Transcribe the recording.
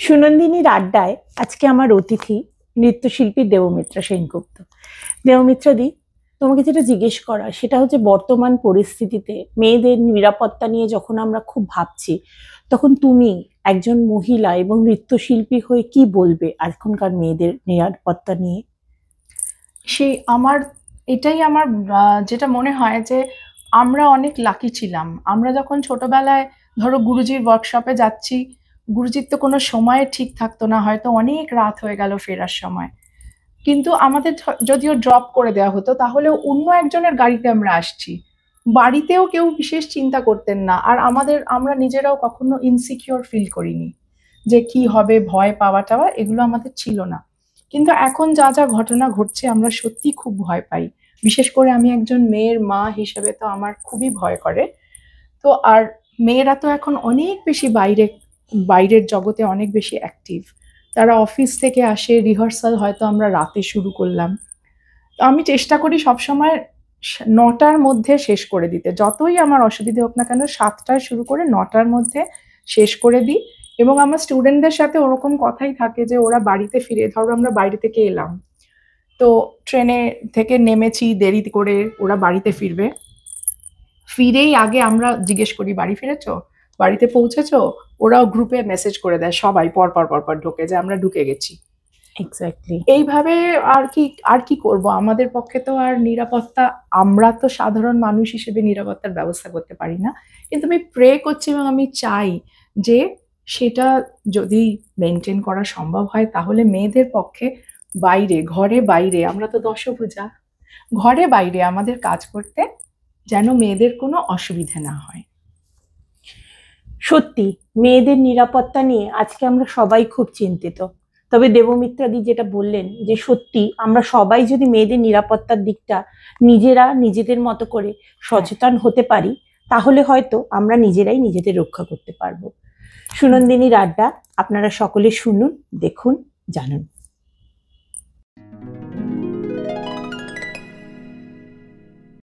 সুনন্দিনীর আড্ডায় আজকে আমার অতিথি নৃত্যশিল্পী দেবমিত্রা সেনগুপ্ত। দেবমিত্রাদি, তোমাকে যেটা জিজ্ঞেস করা সেটা হচ্ছে বর্তমান পরিস্থিতিতে মেয়েদের নিরাপত্তা নিয়ে যখন আমরা খুব ভাবছি, তখন তুমি একজন মহিলা এবং নৃত্যশিল্পী হয়ে কি বলবে এখনকার মেয়েদের নিরাপত্তা নিয়ে? সেই আমার এটাই আমার যেটা মনে হয় যে আমরা অনেক লাকি ছিলাম। আমরা যখন ছোটবেলায় ধরো গুরুজির ওয়ার্কশপে যাচ্ছি, গুরুজির তো কোনো সময় ঠিক থাকতো না, হয়তো অনেক রাত হয়ে গেল ফেরার সময়, কিন্তু আমাদের যদিও ড্রপ করে দেওয়া হতো তাহলেও অন্য একজনের গাড়িতে আমরা আসছি। বাড়িতেও কেউ বিশেষ চিন্তা করতেন না, আর আমরা নিজেরাও কখনো ইনসিকিউর ফিল করিনি যে কি হবে, ভয় পাওয়া টাওয়া এগুলো আমাদের ছিল না। কিন্তু এখন যা যা ঘটনা ঘটছে আমরা সত্যি খুব ভয় পাই। বিশেষ করে আমি একজন মেয়ের মা হিসেবে তো আমার খুবই ভয় করে। তো আর মেয়েরা তো এখন অনেক বেশি বাইরের জগতে অনেক বেশি অ্যাক্টিভ। তারা অফিস থেকে আসে, রিহার্সাল হয়তো আমরা রাতে শুরু করলাম। তো আমি চেষ্টা করি সবসময় ৯টার মধ্যে শেষ করে দিতে, যতই আমার অসুবিধে হোক না কেন ৭টায় শুরু করে ৯টার মধ্যে শেষ করে দিই। এবং আমার স্টুডেন্টদের সাথে ওরকম কথাই থাকে যে ওরা বাড়িতে ফিরে, ধরো আমরা বাইরে থেকে এলাম, তো ট্রেনে থেকে নেমেছি দেরি করে, ওরা বাড়িতে ফিরবে, ফিরেই আগে আমরা জিজ্ঞেস করি বাড়ি ফিরেছো, বাড়িতে পৌঁছেছো। ওরাও গ্রুপে মেসেজ করে দেয়, সবাই পর পর পর পর ঢোকে যে আমরা ঢুকে গেছি। এক্স্যাক্টলি। এইভাবে আর কি করব, আমাদের পক্ষে তো আর নিরাপত্তা, আমরা তো সাধারণ মানুষ হিসেবে নিরাপত্তার ব্যবস্থা করতে পারি না। কিন্তু আমি প্রে করছি এবং আমি চাই যে সেটা যদি মেনটেন করা সম্ভব হয় তাহলে মেয়েদের পক্ষে বাইরে, ঘরে বাইরে, আমরা তো দশভুজা, ঘরে বাইরে আমাদের কাজ করতে যেন মেয়েদের কোনো অসুবিধে না হয়। সত্যি, মেয়েদের নিরাপত্তা নিয়ে আজকে আমরা সবাই খুব চিন্তিত। তবে দেবমিত্রাদি যেটা বললেন যে সত্যি আমরা সবাই যদি মেয়েদের নিরাপত্তার দিকটা নিজেরা নিজেদের মতো করে সচেতন হতে পারি, তাহলে হয়তো আমরা নিজেরাই নিজেদের রক্ষা করতে পারবো। সুনন্দিনীর আড্ডা আপনারা সকলে শুনুন, দেখুন, জানুন।